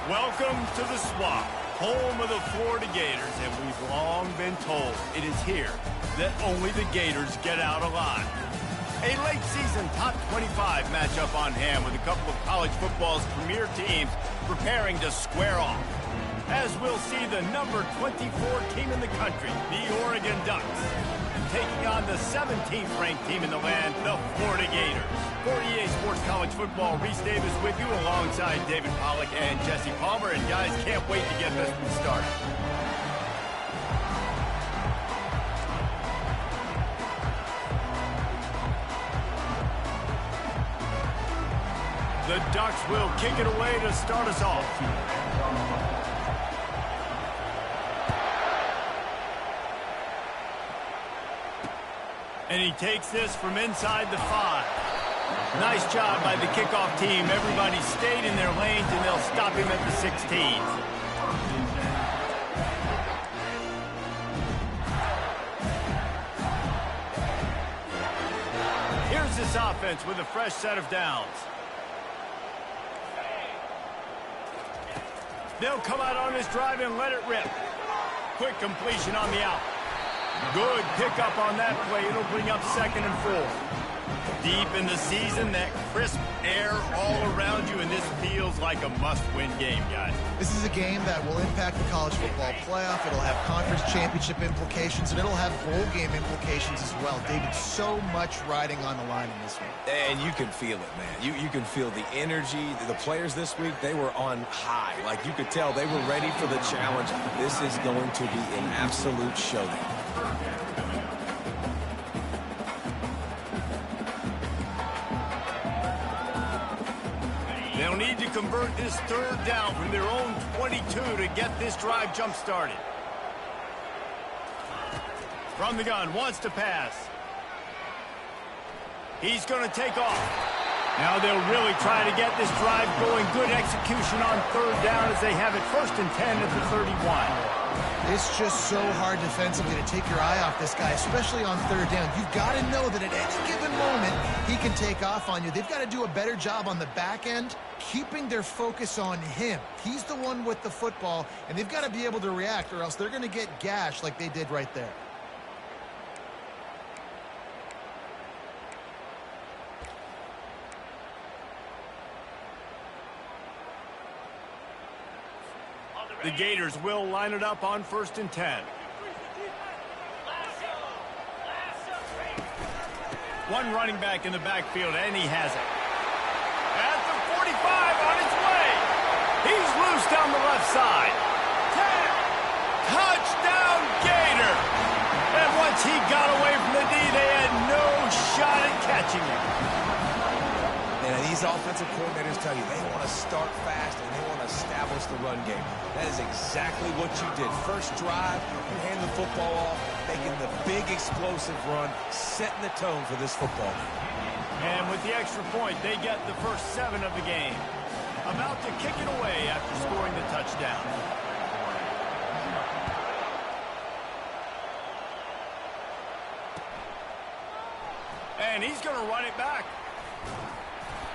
Welcome to the Swamp, home of the Florida Gators, and we've long been told it is here that only the Gators get out alive. A late season top 25 matchup on hand with a couple of college football's premier teams preparing to square off. As we'll see the number 24 team in the country, the Oregon Ducks, taking on the 17th ranked team in the land, the Florida Gators. For EA Sports College Football, Reese Davis with you alongside David Pollack and Jesse Palmer. And guys, can't wait to get this one started. The Ducks will kick it away to start us off. And he takes this from inside the 5. Nice job by the kickoff team. Everybody stayed in their lanes, and they'll stop him at the 16. Here's this offense with a fresh set of downs. They'll come out on this drive and let it rip. Quick completion on the out. Good pickup on that play. It'll bring up 2nd and 4. Deep in the season, that crisp air all around you, and this feels like a must-win game, guys. This is a game that will impact the college football playoff. It'll have conference championship implications, and it'll have bowl game implications as well. David, so much riding on the line in this one. And you can feel it, man. You can feel the energy. The players this week, they were on high. Like, you could tell they were ready for the challenge. This is going to be an absolute showdown. They'll need to convert this 3rd down from their own 22 to get this drive jump-started. From the gun, wants to pass. He's going to take off. Now they'll really try to get this drive going. Good execution on 3rd down as they have it 1st and 10 at the 31. It's just so hard defensively to take your eye off this guy, especially on 3rd down. You've got to know that at any given moment, he can take off on you. They've got to do a better job on the back end, keeping their focus on him. He's the one with the football, and they've got to be able to react, or else they're going to get gashed like they did right there. The Gators will line it up on 1st and 10. One running back in the backfield, and he has it. At the 45, on its way. He's loose down the left side. 10. Touchdown, Gator. And once he got away from the D, they had no shot at catching him. And these offensive coordinators tell you they want to start fast and they want to establish the run game. That is exactly what you did. First drive, you hand the football off, making the big explosive run, setting the tone for this football game. And with the extra point, they get the first 7 of the game. About to kick it away after scoring the touchdown. And he's going to run it back.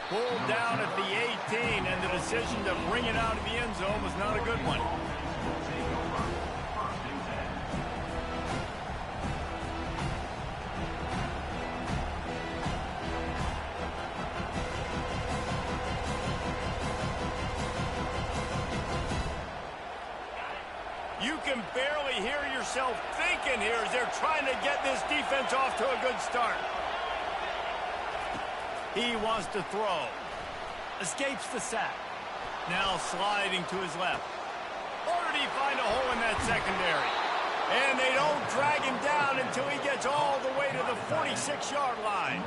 Pulled down at the 18, and the decision to bring it out of the end zone was not a good one. You can barely hear yourself thinking here as they're trying to get this defense off to a good start. He wants to throw. Escapes the sack. Now sliding to his left. Or did he find a hole in that secondary? And they don't drag him down until he gets all the way to the 46-yard line.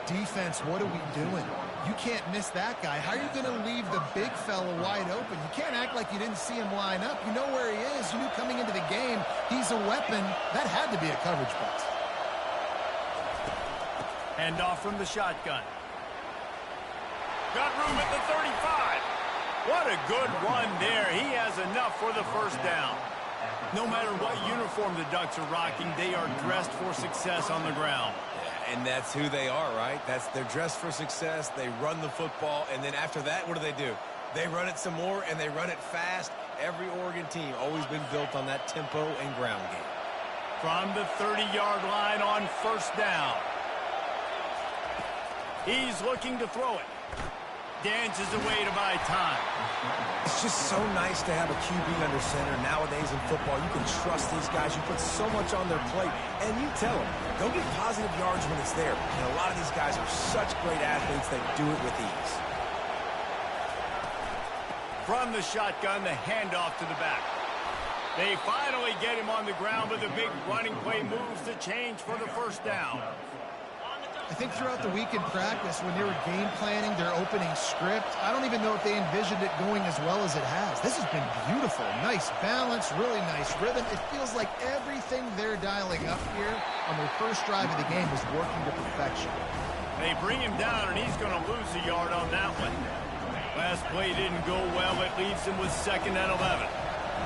Defense, what are we doing? You can't miss that guy. How are you going to leave the big fella wide open? You can't act like you didn't see him line up. You know where he is. You knew coming into the game he's a weapon. That had to be a coverage bust. Hand off from the shotgun. Got room at the 35. What a good run there. He has enough for the first down. No matter what uniform the Ducks are rocking, they are dressed for success on the ground. And that's who they are, right? They're dressed for success. They run the football, and then after that, what do? They run it some more, and they run it fast. Every Oregon team always been built on that tempo and ground game. From the 30-yard line on first down. He's looking to throw it. Dances away to buy time. It's just so nice to have a QB under center. Nowadays in football, you can trust these guys. You put so much on their plate, and you tell them, go get positive yards when it's there. And a lot of these guys are such great athletes, they do it with ease. From the shotgun, the handoff to the back. They finally get him on the ground, but the big running play moves the change for the first down. I think throughout the week in practice, when they were game planning their opening script, I don't even know if they envisioned it going as well as it has. This has been beautiful. Nice balance, really nice rhythm. It feels like everything they're dialing up here on their first drive of the game is working to perfection. They bring him down, and he's going to lose a yard on that one. Last play didn't go well. It leaves him with 2nd and 11.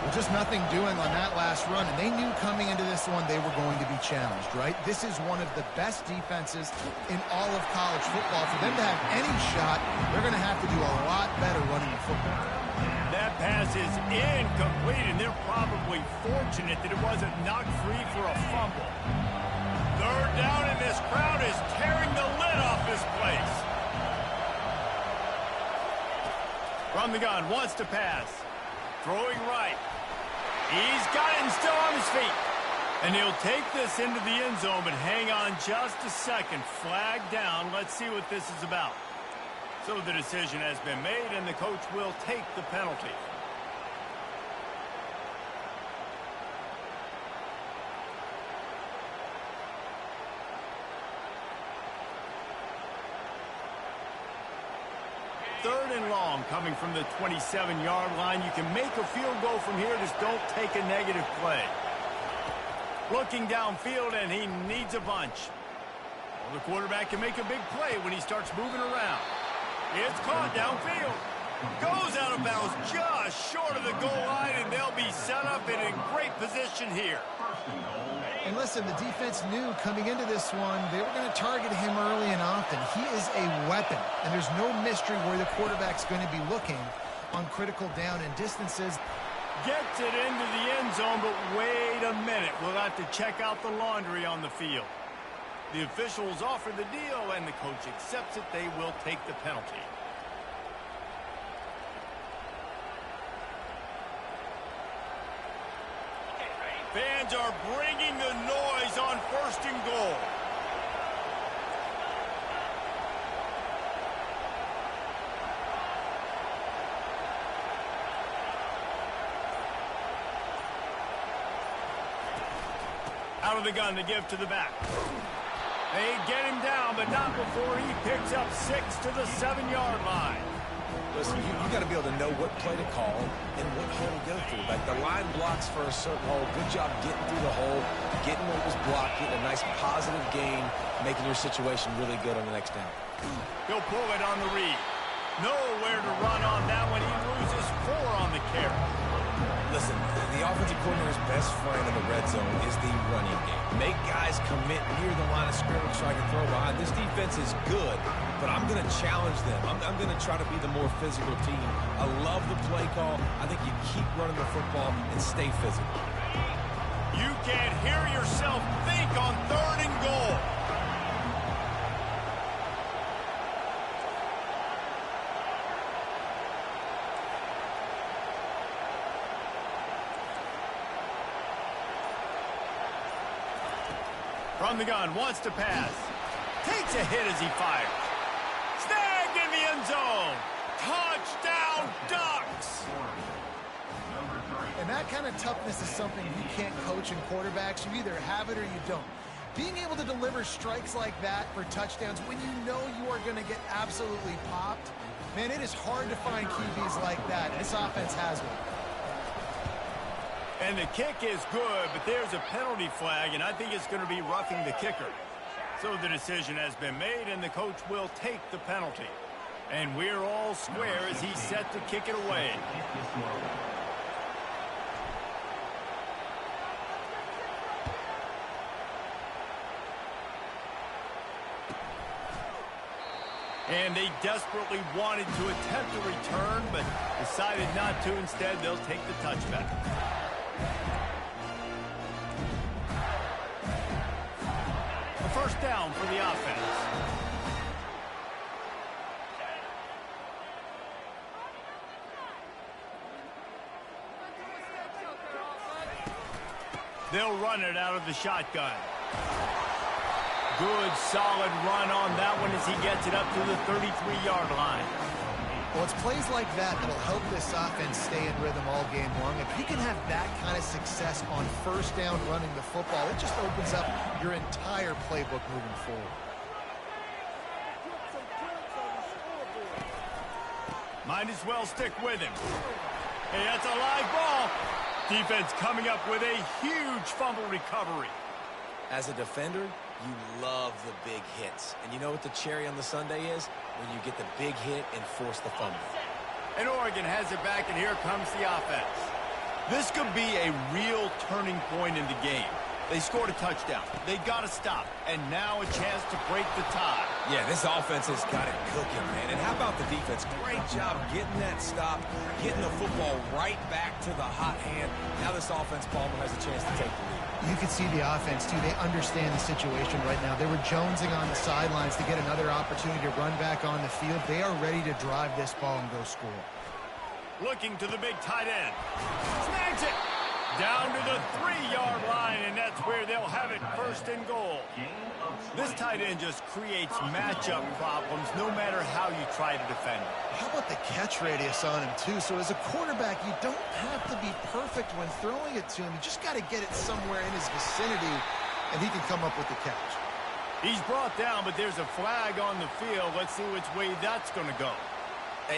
Well, just nothing doing on that last run, and they knew coming into this one they were going to be challenged, right? This is one of the best defenses in all of college football. For them to have any shot, they're going to have to do a lot better running the football. That pass is incomplete, and they're probably fortunate that it wasn't knocked free for a fumble. 3rd down, and this crowd is tearing the lid off this place. From the gun, wants to pass. Throwing right. He's got it and still on his feet. And he'll take this into the end zone, but hang on just a second. Flag down. Let's see what this is about. So the decision has been made, and the coach will take the penalty. Third and long coming from the 27-yard line. You can make a field goal from here. Just don't take a negative play. Looking downfield, and he needs a bunch. Well, the quarterback can make a big play when he starts moving around. It's caught downfield. Goes out of bounds just short of the goal line, and they'll be set up and in great position here. And listen, the defense knew coming into this one they were going to target him early and often. He is a weapon, and there's no mystery where the quarterback's going to be looking on critical down and distances. Gets it into the end zone, but wait a minute. We'll have to check out the laundry on the field. The officials offer the deal, and the coach accepts it. They will take the penalty. Fans are bringing the noise on 1st and goal. Out of the gun to give to the back. They get him down, but not before he picks up 6 to the 7-yard line. Listen, you got to be able to know what play to call and what hole to go through. Like the line blocks for a certain hole. Good job getting through the hole, getting what was blocked, getting a nice positive gain, making your situation really good on the next down. He'll pull it on the read. Nowhere to run on that one. He loses 4 on the carry. Listen, the offensive coordinator's best friend in the red zone is the running game. Make guys commit near the line of scrimmage so I can throw behind. This defense is good, but I'm going to challenge them. I'm going to try to be the more physical team. I love the play call. I think you keep running the football and stay physical. You can't hear yourself think on 3rd and goal. From the gun, wants to pass. Takes a hit as he fires. Snagged in the end zone. Touchdown, Ducks! And that kind of toughness is something you can't coach in quarterbacks. You either have it or you don't. Being able to deliver strikes like that for touchdowns when you know you are going to get absolutely popped, man, it is hard to find QBs like that. This offense has one. And the kick is good, but there's a penalty flag, and I think it's going to be roughing the kicker. So the decision has been made, and the coach will take the penalty. And we're all square as he's set to kick it away. And they desperately wanted to attempt a return, but decided not to. Instead, they'll take the touchback. A first down for the offense. They'll run it out of the shotgun. Good, solid run on that one as he gets it up to the 33-yard line. Well, it's plays like that that'll help this offense stay in rhythm all game long. If you can have that kind of success on first down running the football, it just opens up your entire playbook moving forward. Might as well stick with him. Hey, that's a live ball. Defense coming up with a huge fumble recovery. As a defender, you love the big hits. And you know what the cherry on the sundae is? When you get the big hit and force the fumble. And Oregon has it back, and here comes the offense. This could be a real turning point in the game. They scored a touchdown. They got to stop. And now a chance to break the tie. Yeah, this offense has got it cooking, man. And how about the defense? Great job getting that stop, getting the football right back to the hot hand. Now this offense, Palmer, has a chance to take the lead. You can see the offense, too. They understand the situation right now. They were jonesing on the sidelines to get another opportunity to run back on the field. They are ready to drive this ball and go score. Looking to the big tight end. Snags it. Down to the 3-yard line, and that's where they'll have it first and goal. This tight end just creates matchup problems no matter how you try to defend it. How about the catch radius on him, too? So as a quarterback, you don't have to be perfect when throwing it to him. You just got to get it somewhere in his vicinity, and he can come up with the catch. He's brought down, but there's a flag on the field. Let's see which way that's going to go.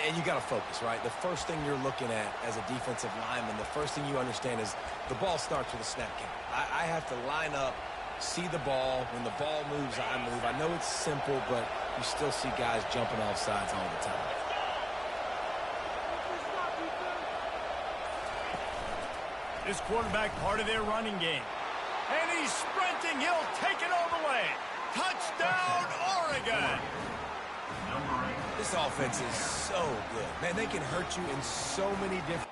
And you got to focus, right? The first thing you're looking at as a defensive lineman, the first thing you understand is the ball starts with a snap count. I have to line up, see the ball. When the ball moves, I move. I know it's simple, but you still see guys jumping off sides all the time. This quarterback part of their running game. And he's sprinting. He'll take it all the way. Touchdown, Oregon! This offense is so good. Man, they can hurt you in so many different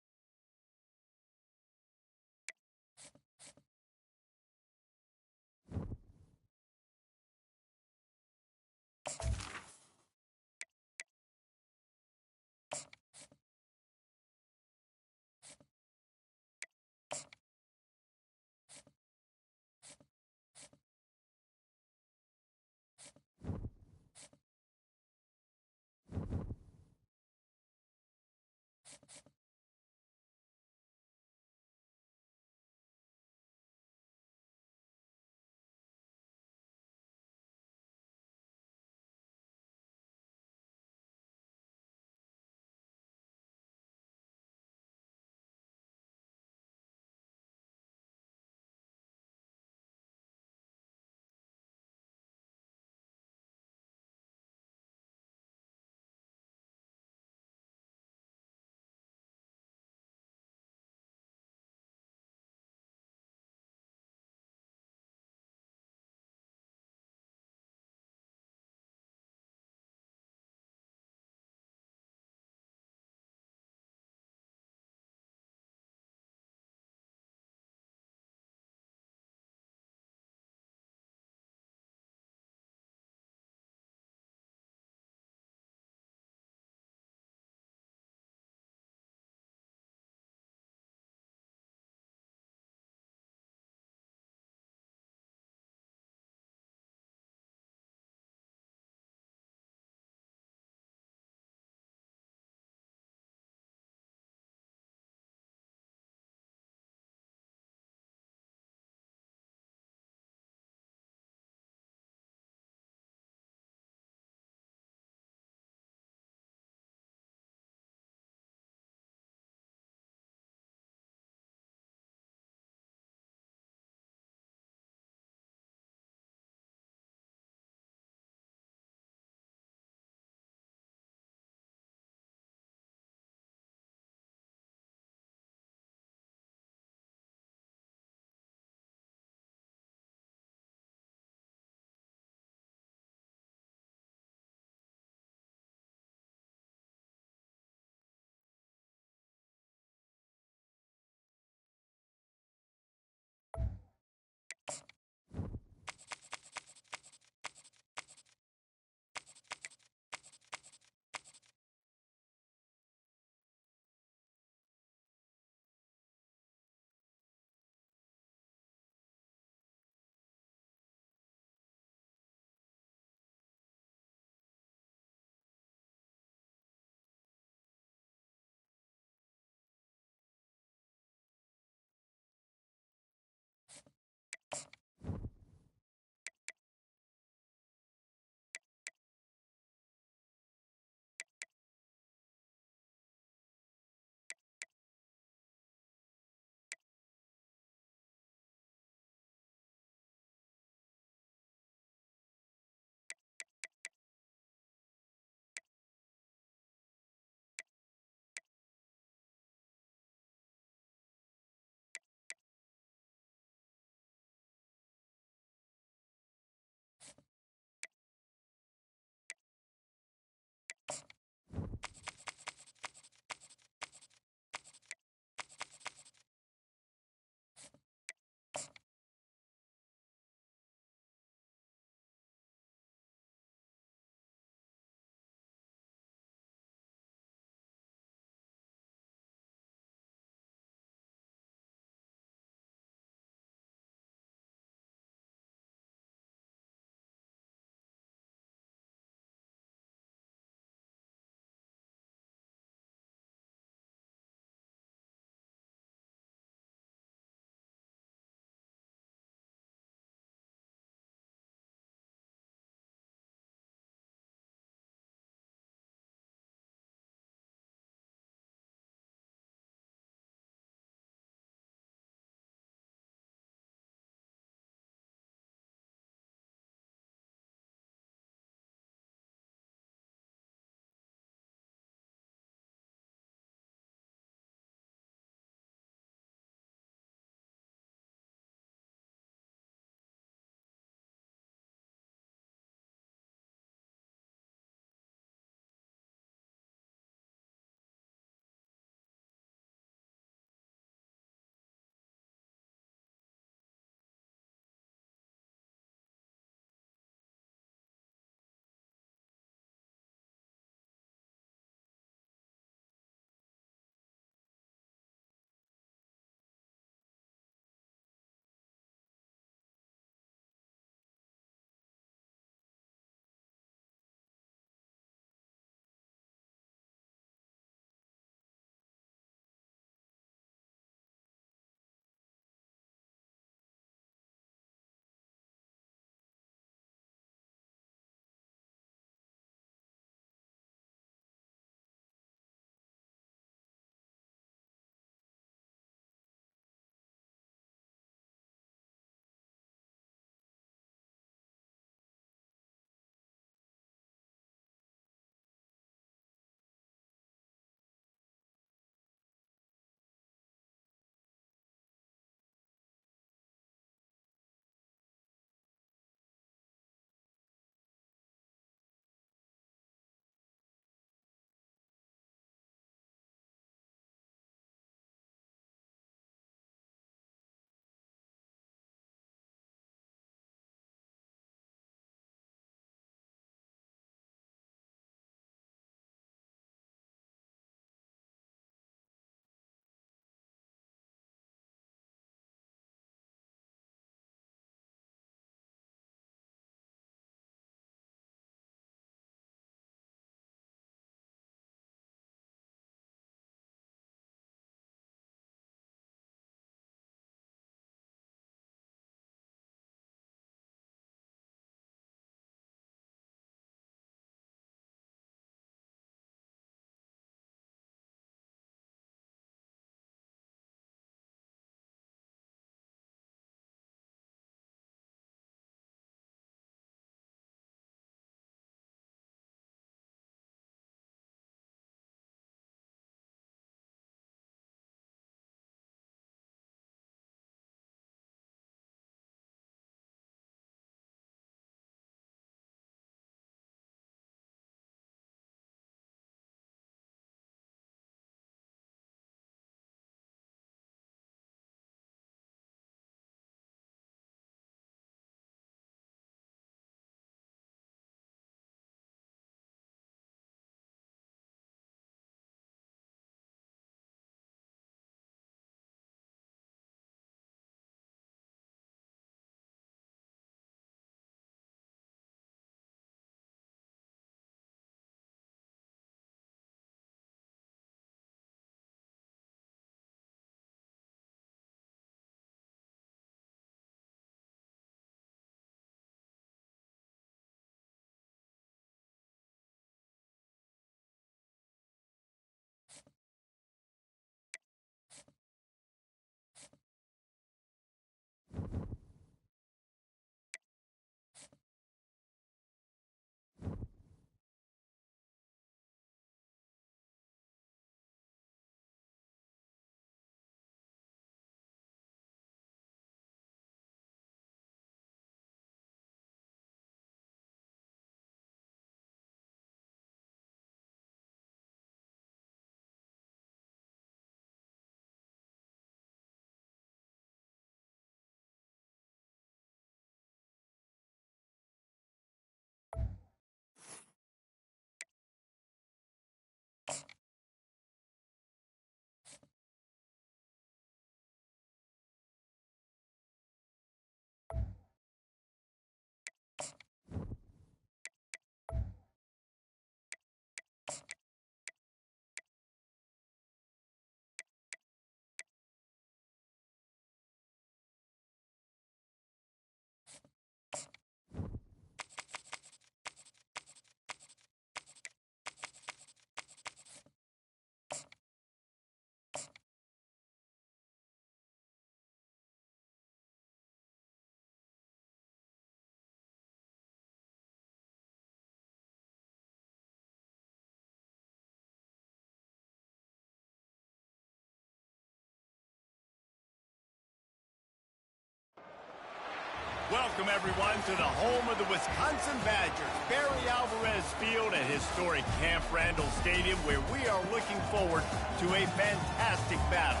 Welcome, everyone, to the home of the Wisconsin Badgers, Barry Alvarez Field at historic Camp Randall Stadium, where we are looking forward to a fantastic battle.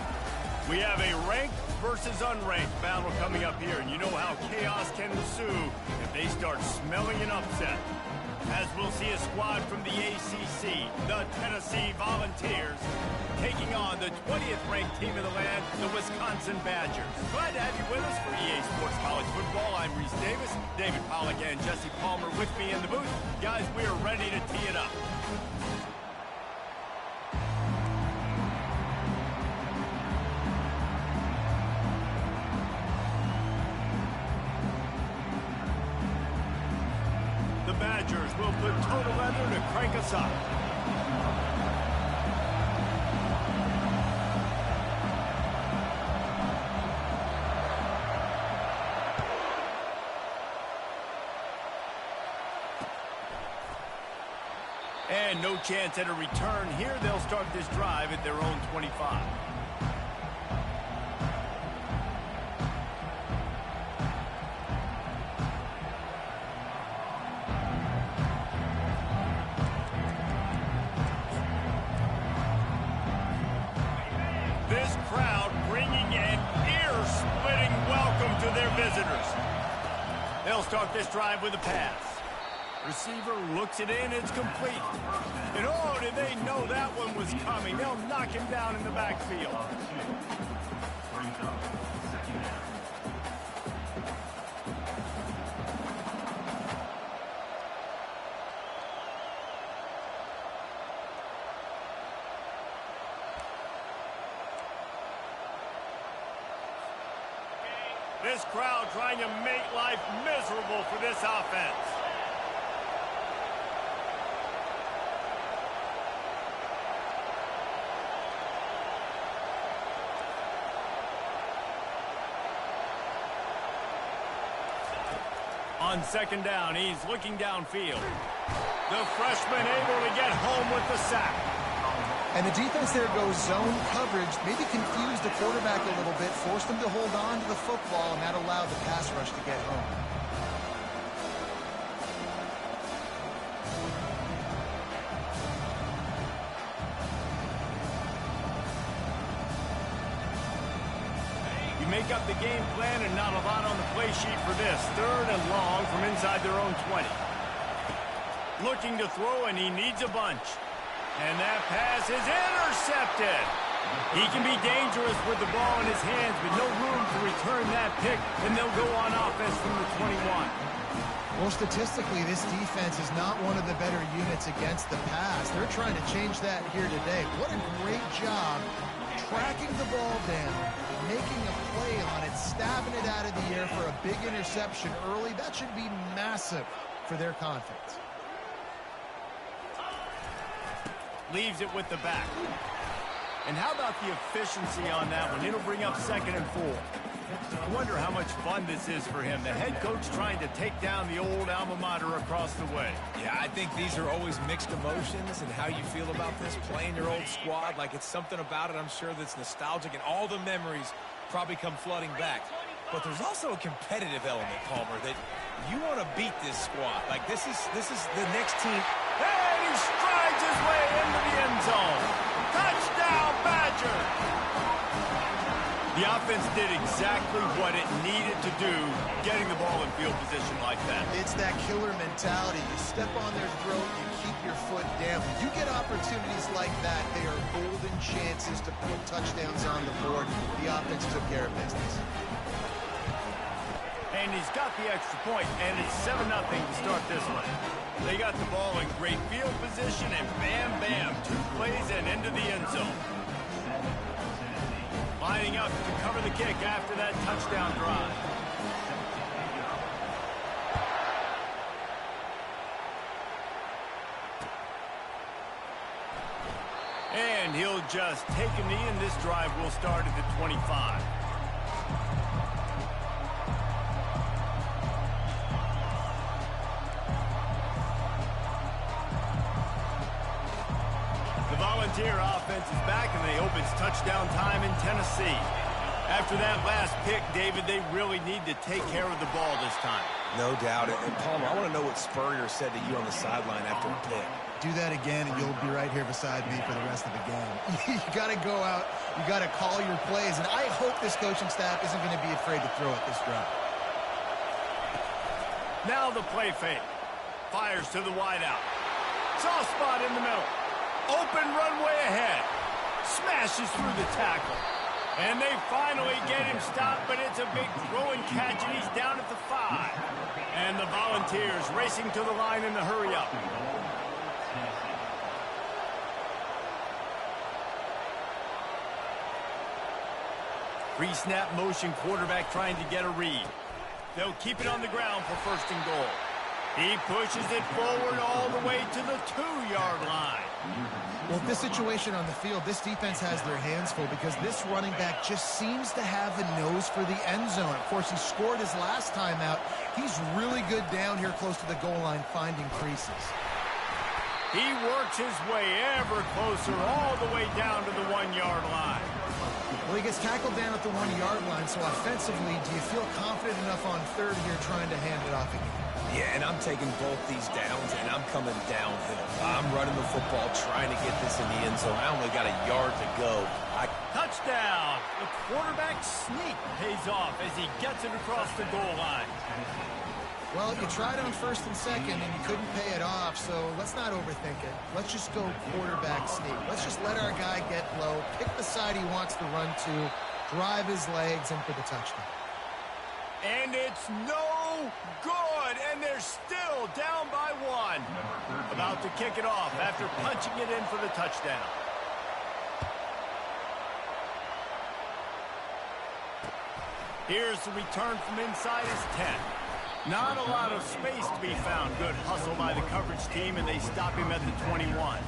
We have a ranked versus unranked battle coming up here, and you know how chaos can ensue if they start smelling an upset. As we'll see a squad from the ACC, the Tennessee Volunteers, taking on the 20th ranked team in the land, the Wisconsin Badgers. Glad to have you with us for EA Sports College Football. I'm Reese Davis, David Pollack and Jesse Palmer with me in the booth. Guys, we are ready to tee it up. The Badgers will put total leather to crank us up. And no chance at a return here. They'll start this drive at their own 25. This crowd bringing an ear-splitting welcome to their visitors. They'll start this drive with a pass. Receiver looks it in, it's complete. And oh, did they know that one was coming? They'll knock him down in the backfield. This crowd trying to make life miserable for this offense. On second down, he's looking downfield. The freshman able to get home with the sack. And the defense there goes zone coverage, maybe confused the quarterback a little bit, forced him to hold on to the football, and that allowed the pass rush to get home. Make up the game plan and not a lot on the play sheet for this. Third and long from inside their own 20. Looking to throw, and he needs a bunch. And that pass is intercepted. He can be dangerous with the ball in his hands, but no room to return that pick, and they'll go on offense from the 21. Well, statistically, this defense is not one of the better units against the pass. They're trying to change that here today. What a great job tracking the ball down, making a play on it, stabbing it out of the air for a big interception early. That should be massive for their confidence. Leaves it with the back. And how about the efficiency on that one? It'll bring up 2nd and 4. I wonder how much fun this is for him. The head coach trying to take down the old alma mater across the way. Yeah, I think these are always mixed emotions and how you feel about this, playing your old squad. Like, it's something about it, I'm sure, that's nostalgic, and all the memories probably come flooding back. But there's also a competitive element, Palmer, that you want to beat this squad. Like, this is the next team. And he strides his way into the end zone. Touchdown, Badger! The offense did exactly what it needed to do, getting the ball in field position like that. It's that killer mentality. You step on their throat, you keep your foot down. When you get opportunities like that, they are golden chances to put touchdowns on the board. The offense took care of business. And he's got the extra point, and it's 7-0 to start this one. They got the ball in great field position, and bam, bam, 2 plays and into the end zone. Lining up to cover the kick after that touchdown drive. And he'll just take a knee, and this drive will start at the 25. The Volunteer offense is back, and they hope it's touchdown time in Tennessee. After that last pick, David, they really need to take care of the ball this time. No doubt. And Palmer, I want to know what Spurrier said to you on the sideline after a pick. Do that again, and you'll be right here beside me for the rest of the game. You got to go out. You got to call your plays, and I hope this coaching staff isn't going to be afraid to throw it this drive. Now the play fake. Fires to the wideout. Soft spot in the middle. Open runway ahead. Smashes through the tackle. And they finally get him stopped, but it's a big throw and catch, and he's down at the 5. And the Volunteers racing to the line in the hurry-up. Pre-snap motion, quarterback trying to get a read. They'll keep it on the ground for 1st and goal. He pushes it forward all the way to the 2-yard line. Well, with this situation on the field, this defense has their hands full because this running back just seems to have a nose for the end zone. Of course, he scored his last time out. He's really good down here close to the goal line, finding creases. He works his way ever closer all the way down to the 1-yard line. Well, he gets tackled down at the 1-yard line, so offensively, do you feel confident enough on 3rd here trying to hand it off again? Yeah, and I'm taking both these downs, and I'm coming downhill. I'm running the football, trying to get this in the end zone. I only got a yard to go. Touchdown! The quarterback sneak pays off as he gets it across the goal line. Well, you tried on 1st and 2nd, and you couldn't pay it off, so let's not overthink it. Let's just go quarterback sneak. Let's just let our guy get low, pick the side he wants to run to, drive his legs in for the touchdown. And it's no good, and they're still down by 1. About to kick it off after punching it in for the touchdown. Here's the return from inside his 10. Not a lot of space to be found. Good hustle by the coverage team, and they stop him at the 21.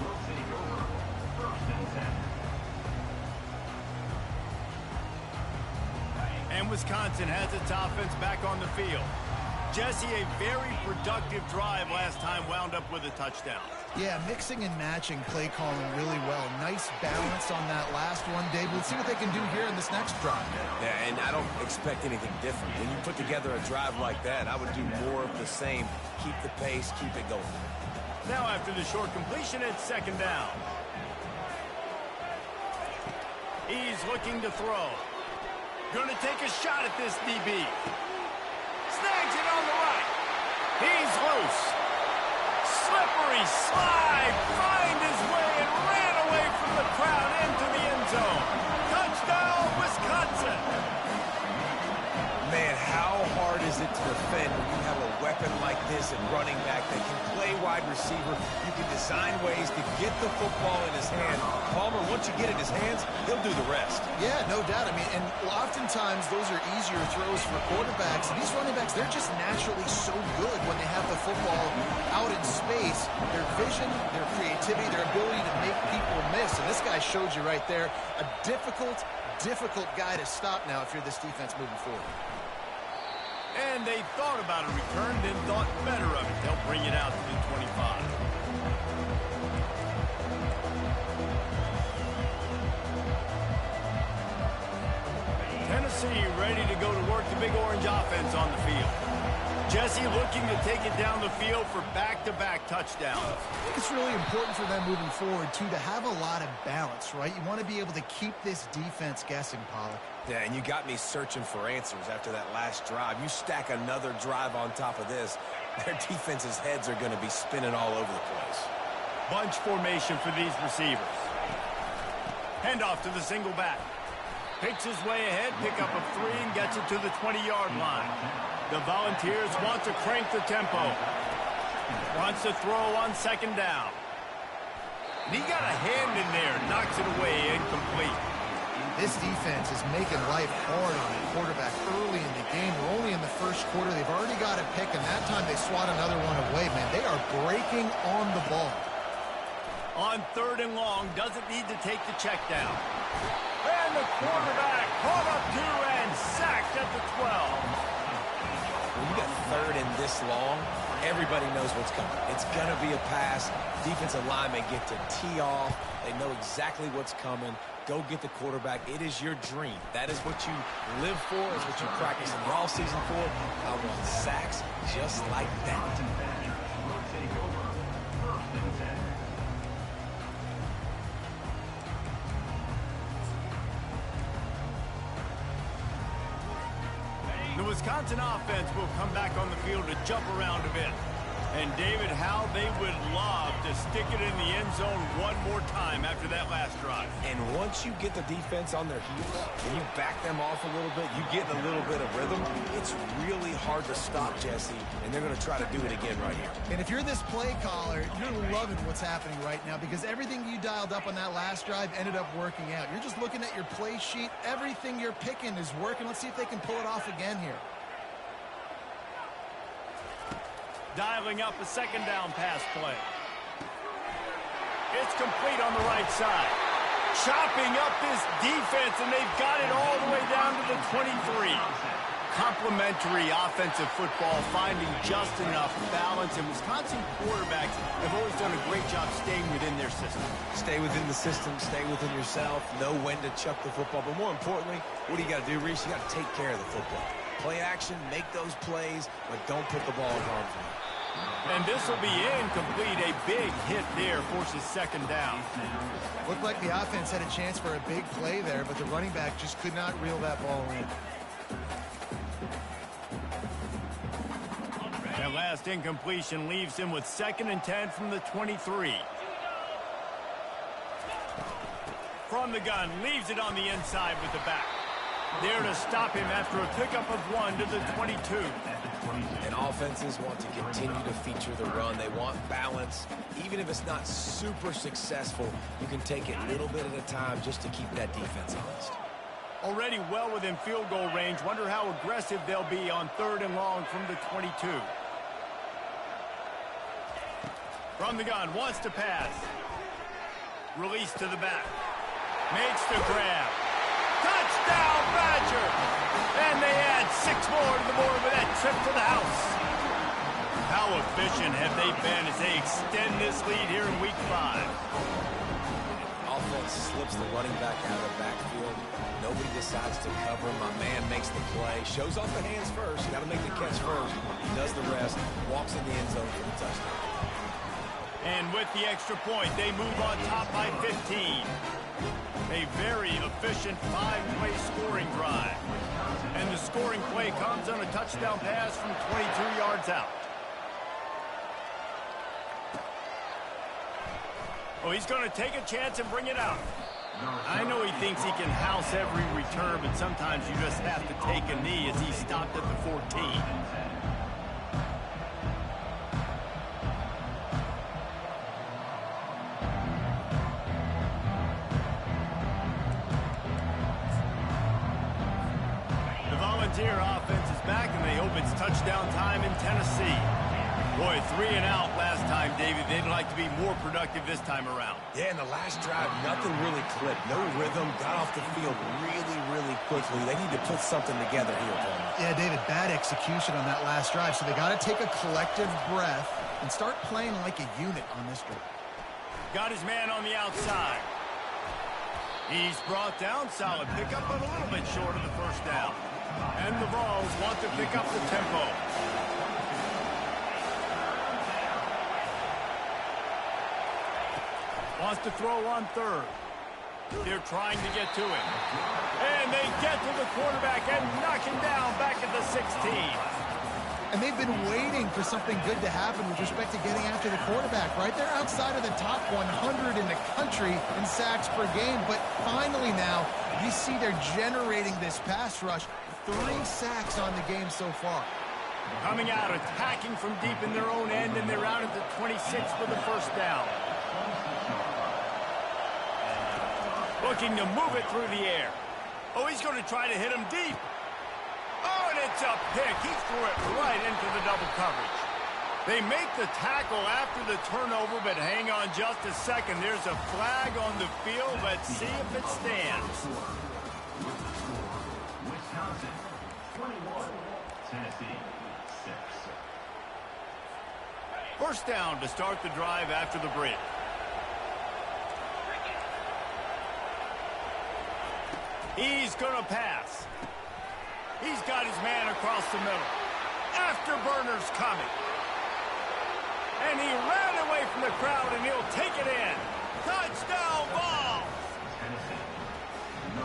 And Wisconsin has its offense back on the field. Jesse, a very productive drive last time, wound up with a touchdown. Yeah, mixing and matching play calling really well. Nice balance on that last one, Dave. Let's see what they can do here in this next drive. Yeah, and I don't expect anything different. When you put together a drive like that, I would do more of the same. Keep the pace, keep it going. Now after the short completion, it's 2nd down. He's looking to throw. Going to take a shot at this DB. Snags it on the right. He's loose. Slippery slide. Find his way and ran away from the crowd into the end zone. Touchdown, Wisconsin. Man, how hard is it to defend when you have a weapon like this and running back that can play wide receiver? You can design ways to get the football in his hand. Palmer, once you get it in his hands, he'll do the rest. Yeah, no doubt. I mean, and oftentimes those are easier throws for quarterbacks. And these running backs, they're just naturally so good when they have the football out in space. Their vision, their creativity, their ability to make people miss. And this guy showed you right there, a difficult guy to stop now if you're this defense moving forward. And they thought about a return, then thought better of it. They'll bring it out to the 25. Tennessee ready to go to work the Big Orange offense on the field. Jesse looking to take it down the field for back-to-back touchdowns. I think it's really important for them moving forward, too, to have a lot of balance, right? You want to be able to keep this defense guessing, Pollock. Yeah, and you got me searching for answers after that last drive. You stack another drive on top of this, their defense's heads are going to be spinning all over the place. Bunch formation for these receivers. Handoff to the single back. Picks his way ahead, pick up of 3, and gets it to the 20-yard line. The Volunteers want to crank the tempo. Wants to throw on 2nd down. And he got a hand in there, knocks it away, incomplete. This defense is making life hard on the quarterback early in the game. We're only in the 1st quarter. They've already got a pick, and that time they swat another one away, man. They are breaking on the ball. On 3rd and long, doesn't need to take the check down. And the quarterback caught up to and sacked at the 12. When you got 3rd and this long, everybody knows what's coming. It's going to be a pass. Defensive linemen get to tee off. They know exactly what's coming. go get the quarterback. It is your dream. That is what you live for. It's what you practice in the offseason for. I want sacks just like that. The Wisconsin offense will come back on the field to jump around a bit. And, David, how they would love to stick it in the end zone one more time after that last drive. And once you get the defense on their heels and you back them off a little bit, you get a little bit of rhythm, it's really hard to stop, Jesse, and they're going to try to do it again right here. And if you're this play caller, you're loving what's happening right now because everything you dialed up on that last drive ended up working out. You're just looking at your play sheet. Everything you're picking is working. Let's see if they can pull it off again here. Dialing up a second down pass play. It's complete on the right side. Chopping up this defense, and they've got it all the way down to the 23. Complementary offensive football, finding just enough balance, and Wisconsin quarterbacks have always done a great job staying within their system. Stay within the system, stay within yourself, know when to chuck the football. But more importantly, what do you got to do, Reese? You got to take care of the football. Play action, make those plays, but don't put the ball in harm's way. And this will be incomplete. A big hit there forces second down. Looked like the offense had a chance for a big play there, but the running back just could not reel that ball in. That last incompletion leaves him with 2nd and 10 from the 23. From the gun, leaves it on the inside with the back. There to stop him after a pickup of 1 to the 22. And offenses want to continue to feature the run. They want balance. Even if it's not super successful, you can take it a little bit at a time just to keep that defense honest. Already well within field goal range. Wonder how aggressive they'll be on 3rd and long from the 22. From the gun, wants to pass. Release to the back. Makes the grab. Touchdown, Badger! And they add 6 more to the board with that trip to the house. How efficient have they been as they extend this lead here in Week 5? Offense slips the running back out of the backfield. Nobody decides to cover him. My man makes the play. Shows off the hands first. You got to make the catch first. He does the rest. Walks in the end zone for the touchdown. And with the extra point, they move on top by 15. A very efficient 5-play scoring drive. And the scoring play comes on a touchdown pass from 22 yards out. Oh, he's going to take a chance and bring it out. I know he thinks he can house every return, but sometimes you just have to take a knee as he stopped at the 14. Volunteer offense is back, and they hope it's touchdown time in Tennessee. Boy, 3 and out last time, David. They'd like to be more productive this time around. Yeah, in the last drive, nothing really clicked. No rhythm. Got off the field really, really quickly. They need to put something together here, Paul. Yeah, David, bad execution on that last drive, so they got to take a collective breath and start playing like a unit on this drive. Got his man on the outside. He's brought down. Solid pickup, but a little bit short of the first down. And the Vols want to pick up the tempo. Wants to throw on 3rd. They're trying to get to him. And they get to the quarterback and knock him down back at the 16. And they've been waiting for something good to happen with respect to getting after the quarterback, right? They're outside of the top 100 in the country in sacks per game, but finally now you see they're generating this pass rush. 3 sacks on the game so far. Coming out, attacking from deep in their own end, and they're out at the 26 for the first down. Looking to move it through the air. Oh, he's going to try to hit him deep. Oh, and it's a pick. He threw it right into the double coverage. They make the tackle after the turnover, but hang on just a second. There's a flag on the field. Let's see if it stands. Wisconsin, 21, Tennessee, 6. First down to start the drive after the break. He's going to pass. He's got his man across the middle. Afterburner's coming. And he ran away from the crowd, and he'll take it in. Touchdown ball!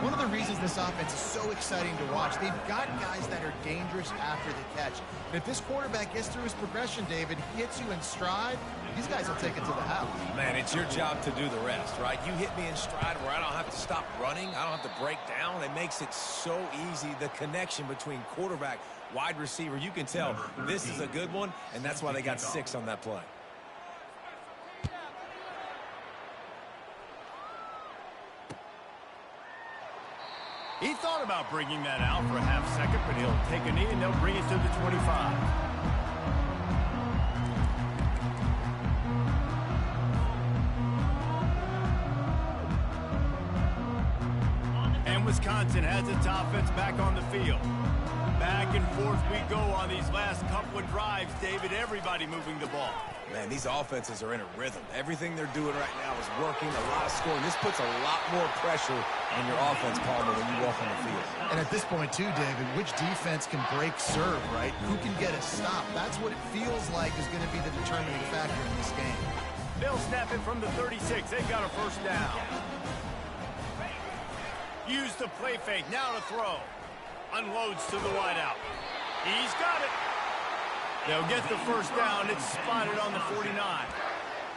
One of the reasons this offense is so exciting to watch, they've got guys that are dangerous after the catch. And if this quarterback gets through his progression, David, he hits you in stride, these guys will take it to the house. Man, it's your job to do the rest, right? You hit me in stride where I don't have to stop running. I don't have to break down. It makes it so easy, the connection between quarterback, wide receiver. You can tell this is a good one, and that's why they got 6 on that play. He thought about bringing that out for a half second, but he'll take a knee and they'll bring it to the 25. And Wisconsin has its offense back on the field. Back and forth we go on these last couple of drives, David. Everybody moving the ball. Man, these offenses are in a rhythm. Everything they're doing right now is working, a lot of scoring. This puts a lot more pressure on your offense, Palmer, when you walk on the field. And at this point, too, David, which defense can break serve, right? Who can get a stop? That's what it feels like is going to be the determining factor in this game. They'll snap it from the 36. They've got a first down. Use the play fake. Now to throw. Unloads to the wideout. He's got it. They'll get the first down. It's spotted on the 49.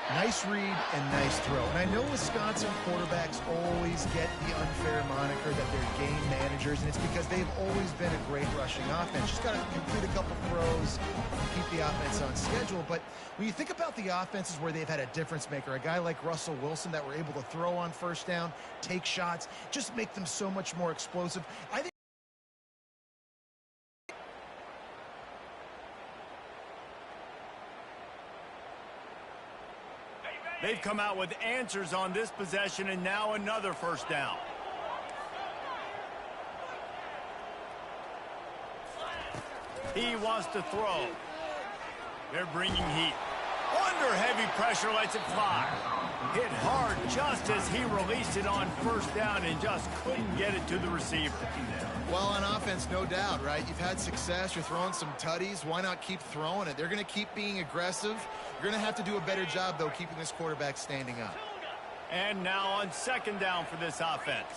Nice read and nice throw. And I know Wisconsin quarterbacks always get the unfair moniker that they're game managers, and it's because they've always been a great rushing offense. Just got to complete a couple throws and keep the offense on schedule. But when you think about the offenses where they've had a difference maker, a guy like Russell Wilson that were able to throw on first down, take shots, just make them so much more explosive. I think they've come out with answers on this possession, and now another first down. He wants to throw. They're bringing heat. Under heavy pressure, lets it fly. Hit hard just as he released it on first down and just couldn't get it to the receiver. well, on offense, no doubt, right? You've had success. You're throwing some tutties. Why not keep throwing it? They're going to keep being aggressive. You're going to have to do a better job, though, keeping this quarterback standing up. And now on second down for this offense.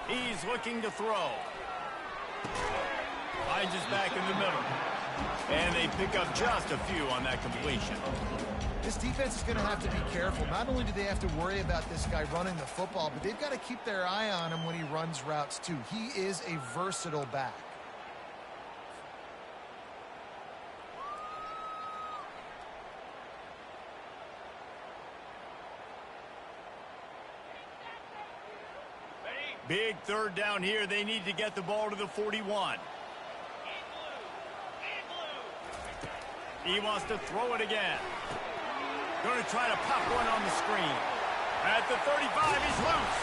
He's looking to throw. Finds his back in the middle. And they pick up just a few on that completion. This defense is going to have to be careful. Not only do they have to worry about this guy running the football, but they've got to keep their eye on him when he runs routes, too. He is a versatile back. Big third down here. They need to get the ball to the 41. He wants to throw it again. Going to try to pop one on the screen. At the 35, he's loose.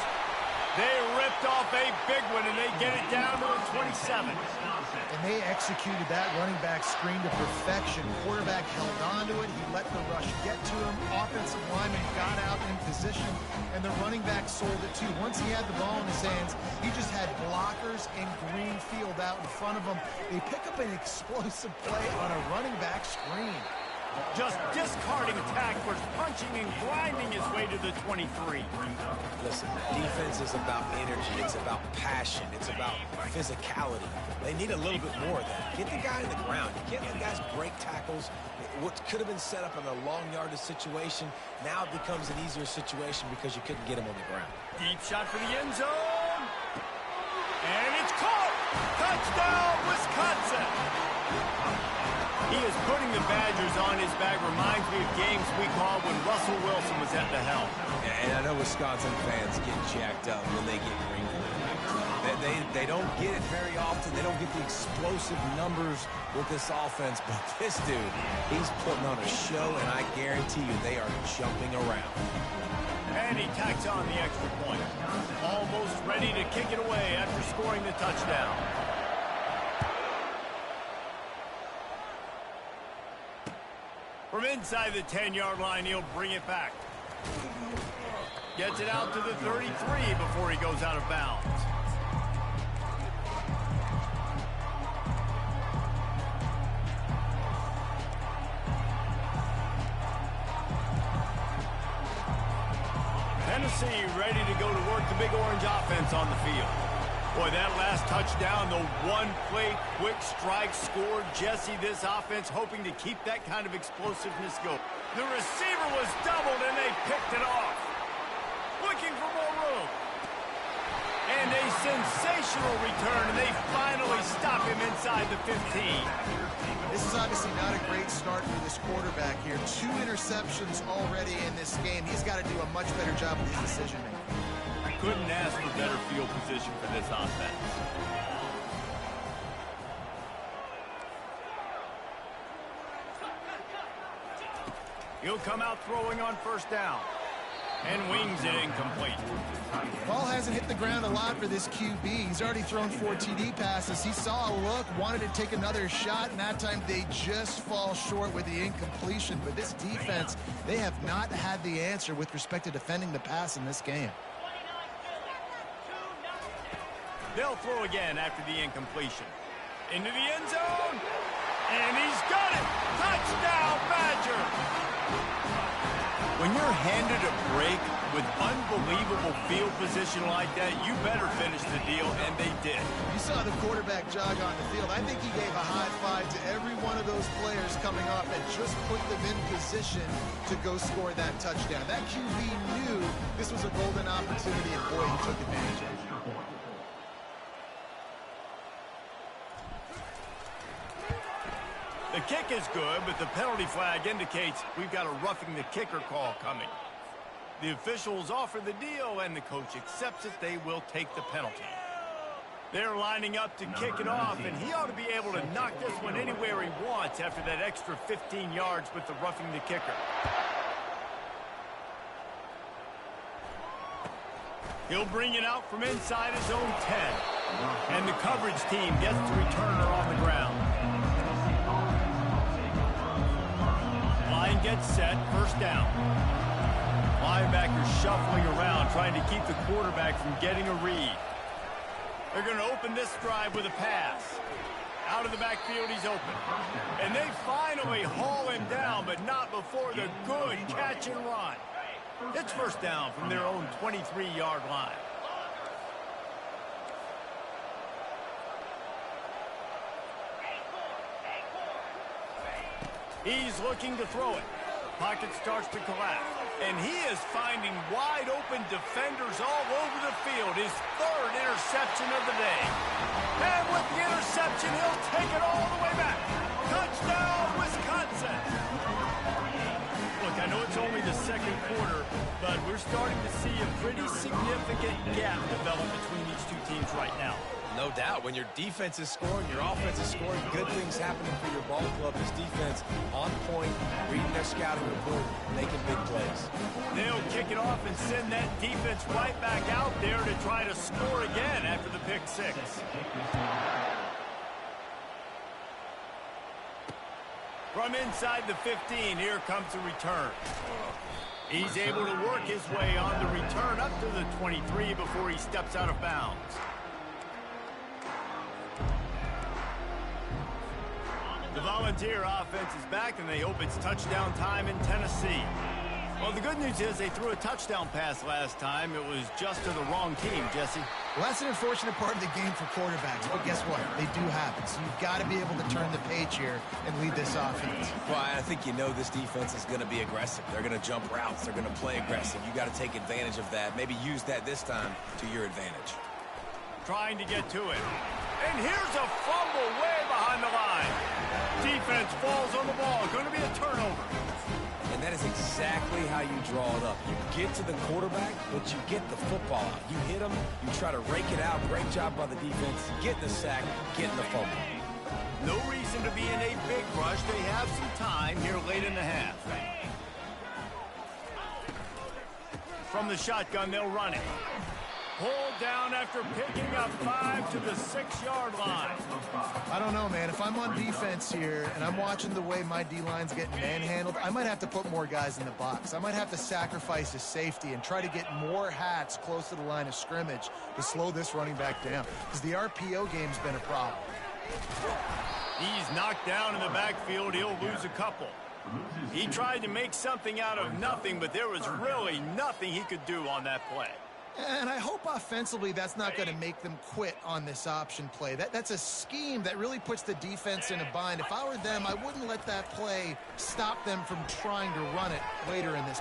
They ripped off a big one, and they get it down to the 27. And they executed that running back screen to perfection. Quarterback held on to it. He let the rush get to him. Offensive lineman got out in position, and the running back sold it too. Once he had the ball in his hands, he just had blockers and green field out in front of him. They pick up an explosive play on a running back screen. Just discarding tacklers, punching and grinding his way to the 23. Listen, defense is about energy. It's about passion. It's about physicality. They need a little bit more of that. Get the guy in the ground. You can't let guys break tackles. What could have been set up in a long yardage situation now it becomes an easier situation because you couldn't get him on the ground. Deep shot for the end zone. And it's caught. Touchdown, Wisconsin. He is putting the Badgers on his back. Reminds me of games we called when Russell Wilson was at the helm. Yeah, and I know Wisconsin fans get jacked up when they get Greenwood. They don't get it very often. They don't get the explosive numbers with this offense. But this dude, he's putting on a show, and I guarantee you they are jumping around. And he tacks on the extra point. Almost ready to kick it away after scoring the touchdown. From inside the 10-yard line, he'll bring it back. Gets it out to the 33 before he goes out of bounds. Tennessee ready to go to work the Big Orange offense on the field. Boy, that last touchdown, the one-play quick strike scored. Jesse, this offense hoping to keep that kind of explosiveness going. The receiver was doubled, and they picked it off. Looking for more room. And a sensational return, and they finally stop him inside the 15. This is obviously not a great start for this quarterback here. 2 interceptions already in this game. He's got to do a much better job with his decision-making. Couldn't ask for better field position for this offense. He'll come out throwing on first down. And wings it incomplete. Ball hasn't hit the ground a lot for this QB. He's already thrown 4 TD passes. He saw a look, wanted to take another shot, and that time they just fall short with the incompletion. But this defense, they have not had the answer with respect to defending the pass in this game. They'll throw again after the incompletion. Into the end zone. And he's got it. Touchdown, Badger. When you're handed a break with unbelievable field position like that, you better finish the deal, and they did. You saw the quarterback jog on the field. I think he gave a high five to every one of those players coming off and just put them in position to go score that touchdown. That QB knew this was a golden opportunity, and boy, he took advantage of it. The kick is good, but the penalty flag indicates we've got a roughing the kicker call coming. The officials offer the deal, and the coach accepts it. They will take the penalty. They're lining up to kick it off, and he ought to be able to knock this one anywhere he wants after that extra 15 yards with the roughing the kicker. He'll bring it out from inside his own 10. And the coverage team gets the returner on the ground. Line gets set, first down. Linebackers shuffling around, trying to keep the quarterback from getting a read. They're going to open this drive with a pass. Out of the backfield, he's open. And they finally haul him down, but not before the good catch and run. It's first down from their own 23-yard line. He's looking to throw it. Pocket starts to collapse. And he is finding wide-open defenders all over the field. His 3rd interception of the day. And with the interception, he'll take it all the way back. Touchdown, Wisconsin! Look, I know it's only the 2nd quarter, but we're starting to see a pretty significant gap develop between these two teams right now. No doubt. When your defense is scoring, your offense is scoring, good things happening for your ball club. This defense on point, reading their scouting report, making big plays. They'll kick it off and send that defense right back out there to try to score again after the pick 6. From inside the 15, here comes the return. He's able to work his way on the return up to the 23 before he steps out of bounds. The Volunteer offense is back, and they hope it's touchdown time in Tennessee. Well, the good news is they threw a touchdown pass last time. It was just to the wrong team, Jesse. Well, that's an unfortunate part of the game for quarterbacks, but guess what? They do happen. So you've got to be able to turn the page here and lead this offense. Well, I think you know this defense is going to be aggressive. They're going to jump routes. They're going to play aggressive. You got to take advantage of that. Maybe use that this time to your advantage. Trying to get to it. And here's a fumble way behind the line. Defense falls on the ball. Going to be a turnover. And that is exactly how you draw it up. You get to the quarterback, but you get the football out. You hit him, you try to rake it out. Great job by the defense. Getting the sack, getting the fumble. No reason to be in a big rush. They have some time here late in the half. From the shotgun, they'll run it. Pulled down after picking up 5 to the 6-yard line. I don't know, man. If I'm on defense here and I'm watching the way my D-line's getting manhandled, I might have to put more guys in the box. I might have to sacrifice his safety and try to get more hats close to the line of scrimmage to slow this running back down, because the RPO game's been a problem. He's knocked down in the backfield. He'll lose a couple. He tried to make something out of nothing, but there was really nothing he could do on that play. And I hope offensively that's not going to make them quit on this option play. That's a scheme that really puts the defense in a bind. If I were them, I wouldn't let that play stop them from trying to run it later in this.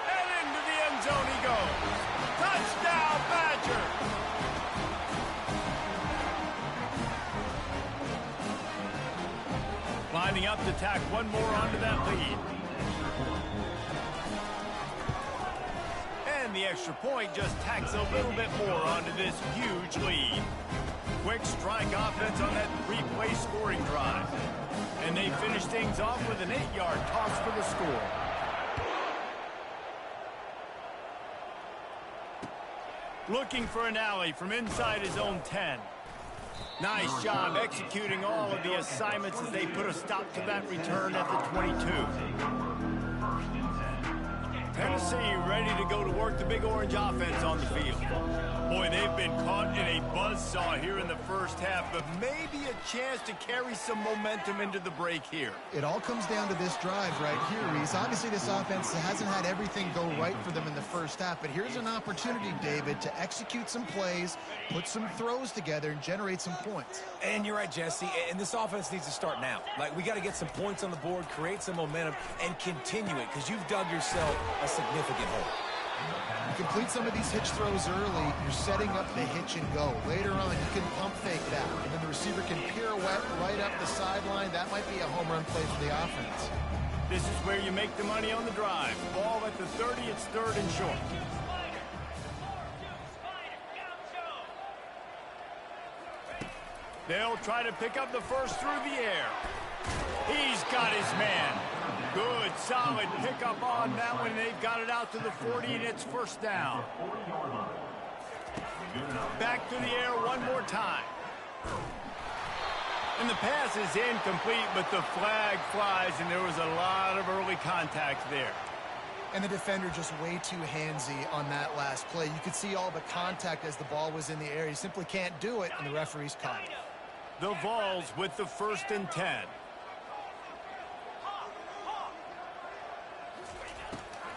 And into the end zone he goes. Touchdown, Badger! Lining up to tack one more onto that lead. And the extra point just tacks a little bit more onto this huge lead. Quick strike offense on that 3-play scoring drive. And they finish things off with an 8-yard toss for the score. Looking for an alley from inside his own 10. Nice job executing all of the assignments as they put a stop to that return at the 22. Tennessee ready to go to work the Big Orange offense on the field. Boy, they've been caught in a buzzsaw here in the first half, but maybe a chance to carry some momentum into the break here. It all comes down to this drive right here, Reese. Obviously, this offense hasn't had everything go right for them in the first half, but here's an opportunity, David, to execute some plays, put some throws together, and generate some points. And you're right, Jesse, and this offense needs to start now. Like, we got to get some points on the board, create some momentum, and continue it, because you've dug yourself a significant hole. You complete some of these hitch throws early, you're setting up the hitch and go. Later on, you can pump fake that, and then the receiver can pirouette right up the sideline. That might be a home run play for the offense. This is where you make the money on the drive. Ball at the 30, it's 3rd and short. They'll try to pick up the first through the air. He's got his man. Good, solid pickup on that one. They've got it out to the 40, and it's 1st down. Back to the air one more time. And the pass is incomplete, but the flag flies, and there was a lot of early contact there. And the defender just way too handsy on that last play. You could see all the contact as the ball was in the air. He simply can't do it, and the referee's caught it. The Vols with the 1st and 10.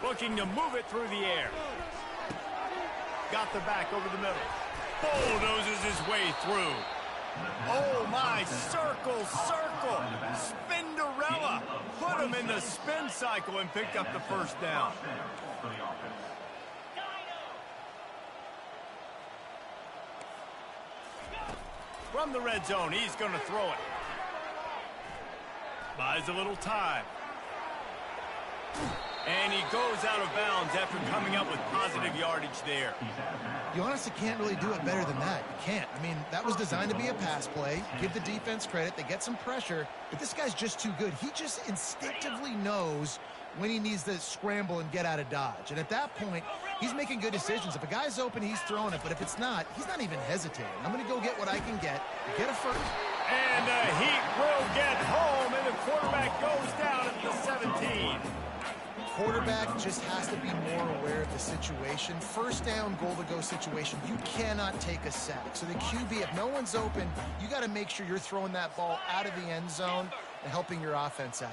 Looking to move it through the air. Got the back over the middle. Bulldozes his way through. Oh my, circle, circle. Spinderella. Put him in the spin cycle and picked up the 1st down. From the red zone, he's going to throw it. Buys a little time. And he goes out of bounds after coming up with positive yardage there. You honestly can't really do it better than that. You can't. I mean, that was designed to be a pass play. Give the defense credit. They get some pressure, but this guy's just too good. He just instinctively knows when he needs to scramble and get out of dodge. And at that point, he's making good decisions. If a guy's open, he's throwing it. But if it's not, he's not even hesitating. I'm going to go get what I can get a first. And the Heat will get home, and the quarterback goes down at the 17. Quarterback just has to be more aware of the situation. 1st down, goal-to-go situation. You cannot take a sack. So the QB, if no one's open, you got to make sure you're throwing that ball out of the end zone and helping your offense out.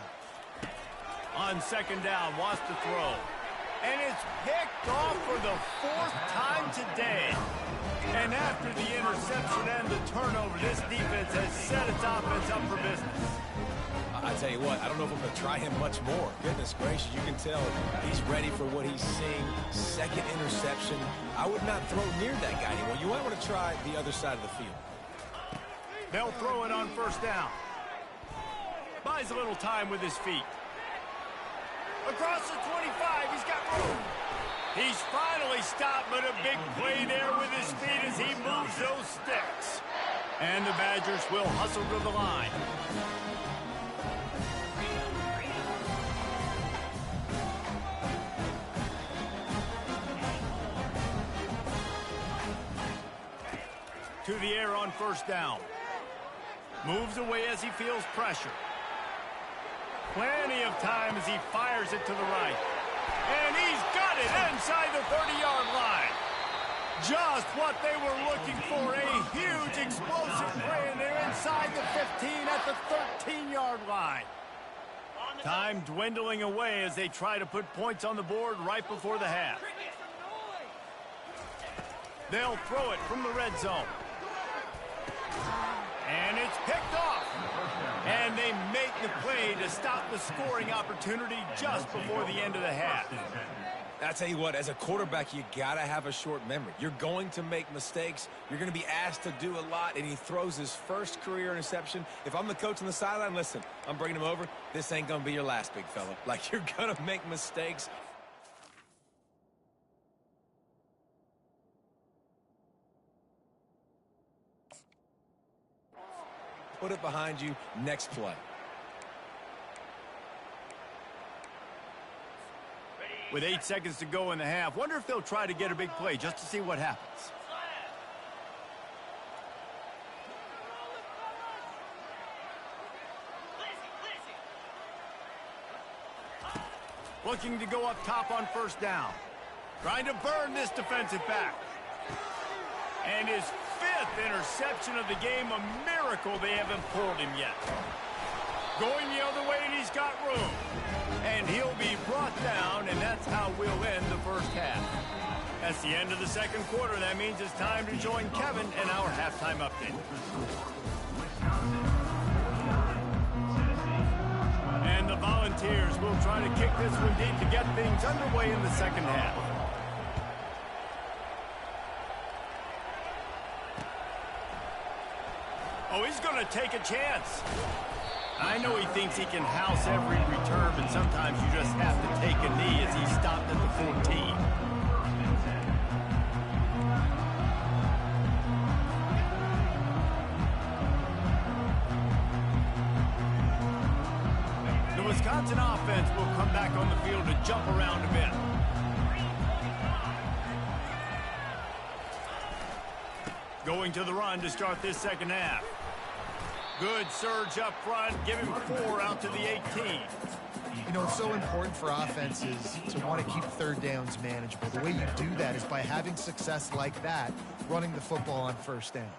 On 2nd down, wants to throw. And it's picked off for the 4th time today. And after the interception and the turnover, this defense has set its offense up for business. I tell you what, I don't know if I'm going to try him much more. Goodness gracious, you can tell he's ready for what he's seeing. 2nd interception. I would not throw near that guy anymore. You might want to try the other side of the field. They'll throw it on 1st down. Buys a little time with his feet. Across the 25, he's got room. He's finally stopped, but a big play there with his feet as he moves those sticks. And the Badgers will hustle to the line. to the air on first down. Moves away as he feels pressure. Plenty of time as he fires it to the right. And he's got it inside the 30-yard line. Just what they were looking for, a huge explosive play, and they're inside the 15 at the 13-yard line. Time dwindling away as they try to put points on the board right before the half. They'll throw it from the red zone. And it's picked off. And they make the play to stop the scoring opportunity just before the end of the half. I tell you what, as a quarterback, you got to have a short memory. You're going to make mistakes. You're going to be asked to do a lot, and he throws his first career interception. If I'm the coach on the sideline, listen, I'm bringing him over. This ain't going to be your last, big fella. Like, you're going to make mistakes. Put it behind you. Next play. With 8 seconds to go in the half, wonder if they'll try to get a big play just to see what happens. Looking to go up top on first down. Trying to burn this defensive back. And his 5th interception of the game, a miracle they haven't pulled him yet. Going the other way, and he's got room. And he'll be brought down, and that's how we'll end the first half. That's the end of the second quarter. That means it's time to join Kevin in our halftime update. And the Volunteers will try to kick this one deep to get things underway in the second half. Oh, he's going to take a chance. I know he thinks he can house every return, but sometimes you just have to take a knee as he stopped at the 14. The Wisconsin offense will come back on the field to jump around a bit. Going to the run to start this second half. Good surge up front, give him 4 out to the 18. You know, it's so important for offenses to want to keep third downs manageable. The way you do that is by having success like that, running the football on first down.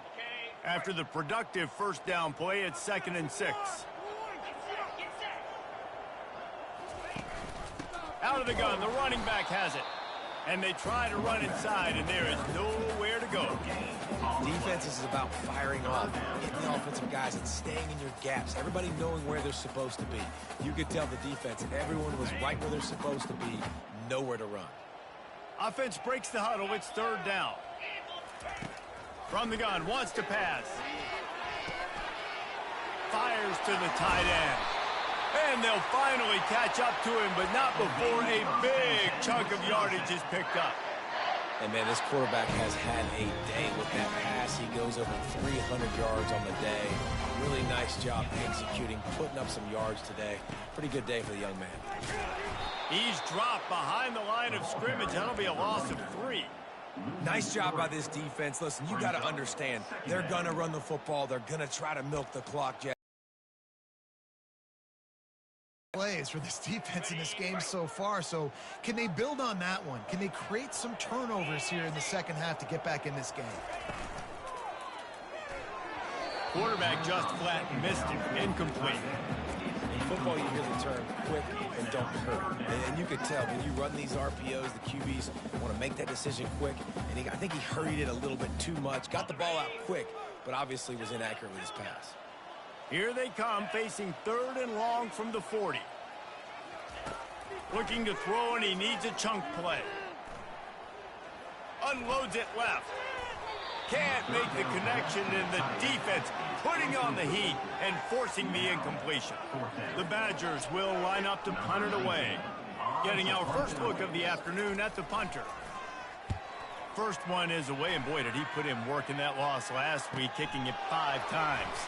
After the productive first down play, it's 2nd and 6. Out of the gun, the running back has it. And they try to run inside, and there is nowhere to go. Defense is about firing off, hitting the offensive guys, and staying in your gaps. Everybody knowing where they're supposed to be. You could tell the defense, everyone was right where they're supposed to be, nowhere to run. Offense breaks the huddle. It's 3rd down. From the gun, wants to pass. Fires to the tight end. And they'll finally catch up to him, but not before a big chunk of yardage is picked up. And, man, this quarterback has had a day with that pass. He goes over 300 yards on the day. Really nice job executing, putting up some yards today. Pretty good day for the young man. He's dropped behind the line of scrimmage. That'll be a loss of 3. Nice job by this defense. Listen, you got to understand, they're going to run the football. They're going to try to milk the clock, Jeff. Plays for this defense in this game so far. So can they build on that one? Can they create some turnovers here in the second half to get back in this game? Quarterback just flat missed it. Incomplete. In football, you hear the term quick and don't hurt. And you could tell when you run these RPOs, the QBs want to make that decision quick. And I think he hurried it a little bit too much. Got the ball out quick, but obviously was inaccurate with his pass. Here they come, facing 3rd and long from the 40. Looking to throw, and he needs a chunk play. Unloads it left. Can't make the connection, and the defense putting on the heat and forcing the incompletion. The Badgers will line up to punt it away. Getting our first look of the afternoon at the punter. First one is away, and boy, did he put in work in that loss last week, kicking it 5 times.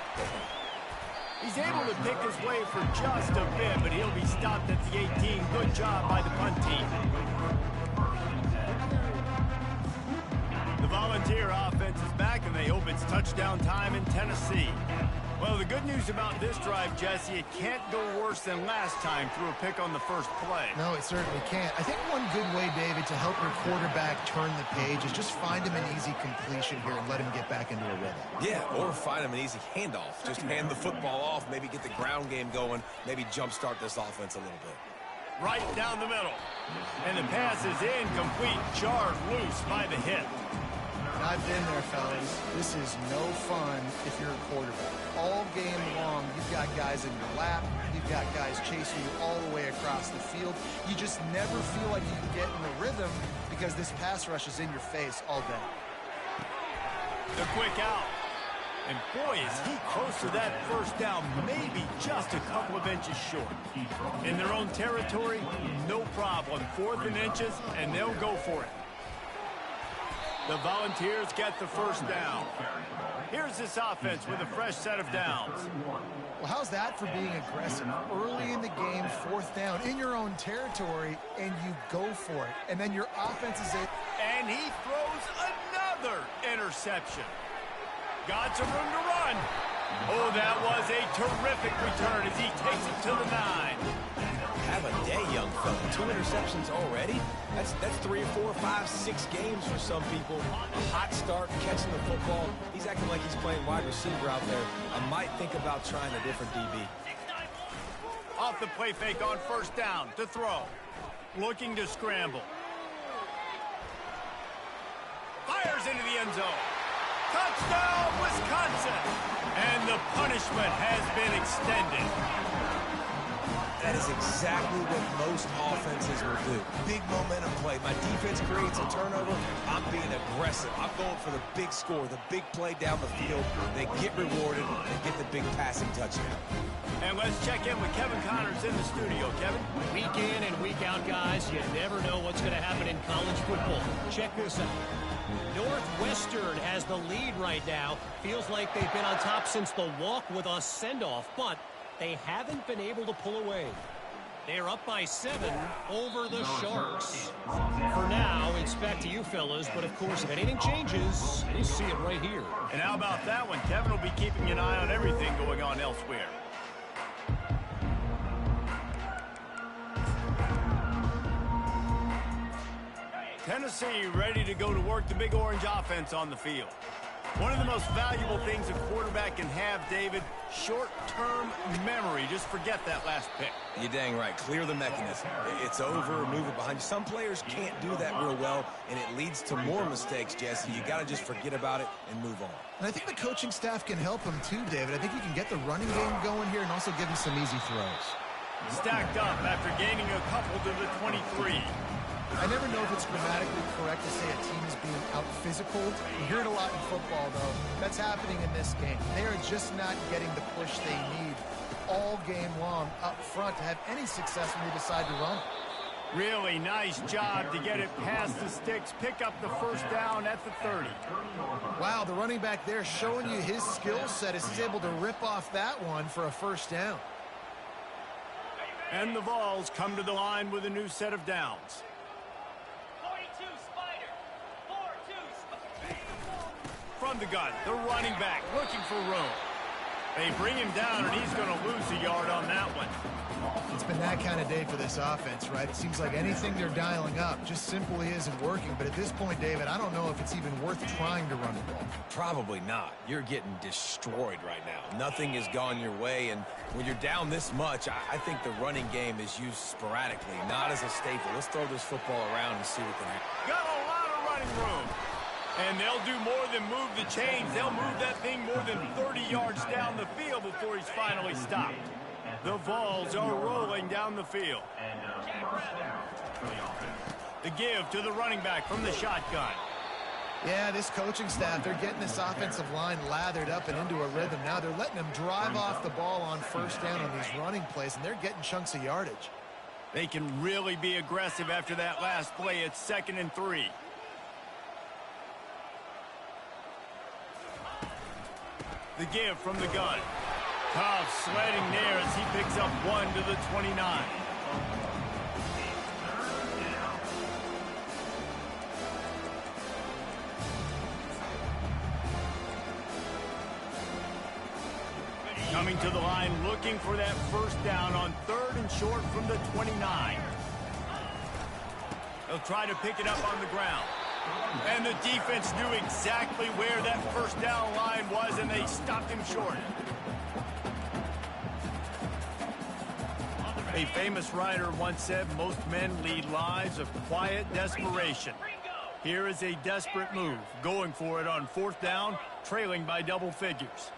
He's able to pick his way for just a bit, but he'll be stopped at the 18. Good job by the punt team. The Volunteer offense is back, and they hope it's touchdown time in Tennessee. Well, the good news about this drive, Jesse, it can't go worse than last time through a pick on the first play. No, it certainly can't. I think one good way, David, to help your quarterback turn the page is just find him an easy completion here and let him get back into a rhythm. Yeah, or find him an easy handoff. Just hand the football off, maybe get the ground game going, maybe jumpstart this offense a little bit. Right down the middle. And the pass is incomplete, jarred loose by the hit. I've been there, fellas. This is no fun if you're a quarterback. All game long, you've got guys in your lap. You've got guys chasing you all the way across the field. You just never feel like you can get in the rhythm because this pass rush is in your face all day. The quick out. And boy, is he close to that first down, maybe just a couple of inches short. In their own territory, no problem. 4th and inches, and they'll go for it. The Volunteers get the first down. Here's this offense with a fresh set of downs. Well, how's that for being aggressive? Early in the game, 4th down, in your own territory, and you go for it. And then your offense is it. And he throws another interception. Got some room to run. Oh, that was a terrific return as he takes it to the 9. Have a day, young fella. 2 interceptions already? That's 3 or 4 or 5, 6 games for some people. A hot start, catching the football. He's acting like he's playing wide receiver out there. I might think about trying a different DB. Off the play fake on first down to throw. Looking to scramble. Fires into the end zone. Touchdown, Wisconsin! And the punishment has been extended. That is exactly what most offenses will do. Big momentum play. My defense creates a turnover. I'm being aggressive. I'm going for the big score, the big play down the field. They get rewarded and get the big passing touchdown. And let's check in with Kevin Connors in the studio. Kevin? Week in and week out, guys, you never know what's going to happen in college football. Check this out. Northwestern has the lead right now. Feels like they've been on top since the walk with a send-off, but they haven't been able to pull away. They're up by 7 over the Sharks. For now, it's back to you fellas, but of course, if anything changes, you'll see it right here. And how about that one? Kevin will be keeping an eye on everything going on elsewhere. Tennessee ready to go to work the Big Orange offense on the field. One of the most valuable things a quarterback can have, David, short-term memory. Just forget that last pick. You're dang right. Clear the mechanism. It's over, move it behind you. Some players can't do that real well, and it leads to more mistakes, Jesse. You got to just forget about it and move on. And I think the coaching staff can help him too, David. I think you can get the running game going here and also give him some easy throws. Stacked up after gaining a couple to the 23. I never know if it's grammatically correct to say a team is being out-physical. You hear it a lot in football, though. That's happening in this game. They are just not getting the push they need all game long up front to have any success when they decide to run. Really nice job to get it past the sticks, pick up the first down at the 30. Wow, the running back there showing you his skill set as he's able to rip off that one for a first down. And the Vols come to the line with a new set of downs. From the gun, the running back looking for room. They bring him down, and he's going to lose a yard on that one. It's been that kind of day for this offense, right? It seems like anything they're dialing up just simply isn't working. But at this point, David, I don't know if it's even worth trying to run the ball. Probably not. You're getting destroyed right now. Nothing has gone your way, and when you're down this much, I think the running game is used sporadically, not as a staple. Let's throw this football around and see what can happen. Got a lot of running room. And they'll do more than move the chains. They'll move that thing more than 30 yards down the field before he's finally stopped. The Vols are rolling down the field. The give to the running back from the shotgun. Yeah, this coaching staff, they're getting this offensive line lathered up and into a rhythm. Now they're letting them drive off the ball on first down on these running plays, and they're getting chunks of yardage. They can really be aggressive after that last play. It's 2nd and 3. The give from the gun. Tough sledding there as he picks up 1 to the 29. to the line looking for that first down on 3rd and short from the 29. They'll try to pick it up on the ground. And the defense knew exactly where that first down line was, and they stopped him short. A famous writer once said, most men lead lives of quiet desperation. Here is a desperate move, going for it on 4th down, trailing by double figures.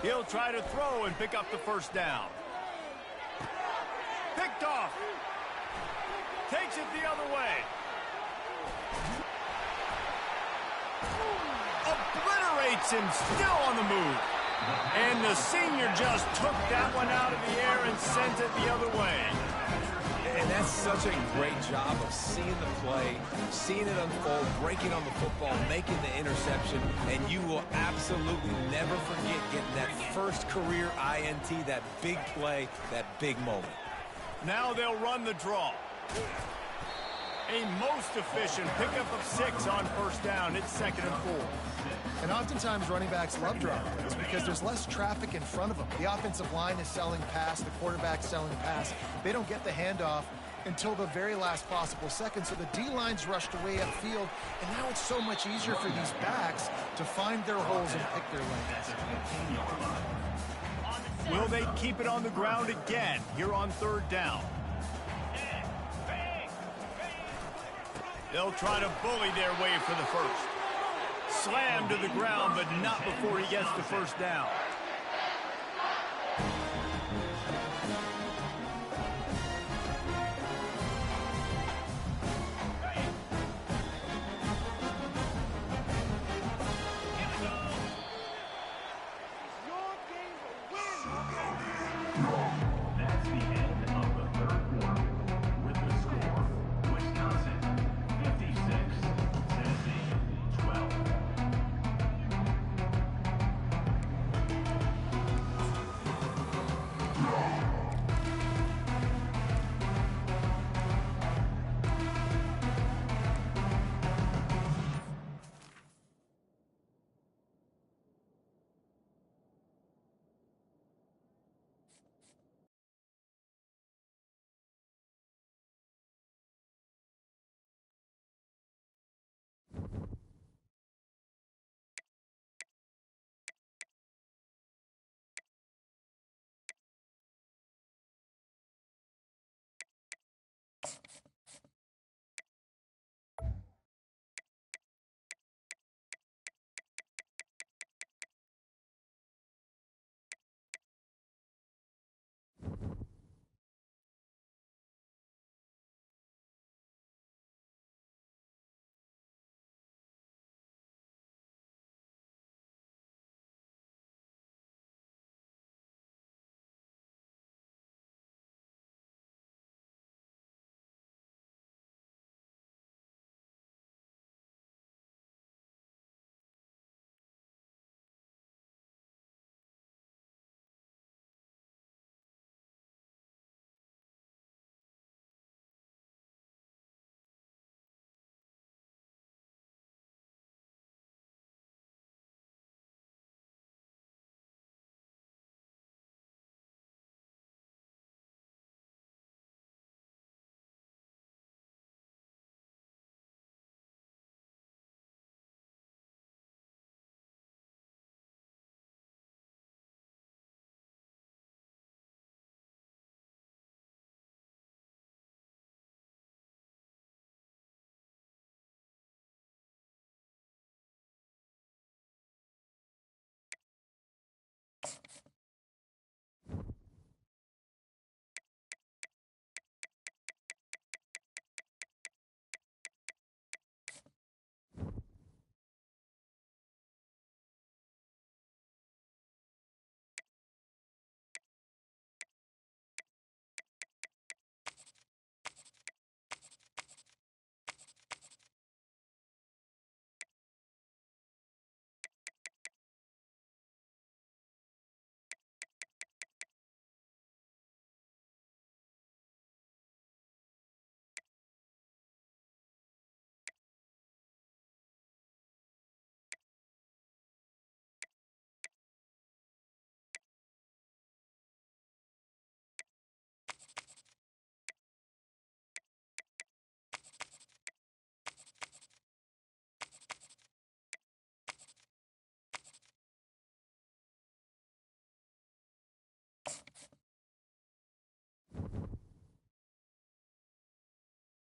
He'll try to throw and pick up the first down. Picked off. Takes it the other way. Obliterates him, still on the move. And the senior just took that one out of the air and sent it the other way. And that's such a great job of seeing the play, seeing it unfold, breaking on the football, making the interception, and you will absolutely never forget getting that first career INT, that big play, that big moment. Now they'll run the draw. A most efficient pickup of 6 on first down. It's 2nd and 4. And oftentimes running backs love draw plays because there's less traffic in front of them. The offensive line is selling pass, the quarterback's selling pass. They don't get the handoff until the very last possible second, so the D-line's rushed away upfield, and now it's so much easier for these backs to find their holes and pick their lanes. Will they keep it on the ground again here on 3rd down? They'll try to bully their way for the first. Slammed to the ground, but not before he gets the first down. That's the end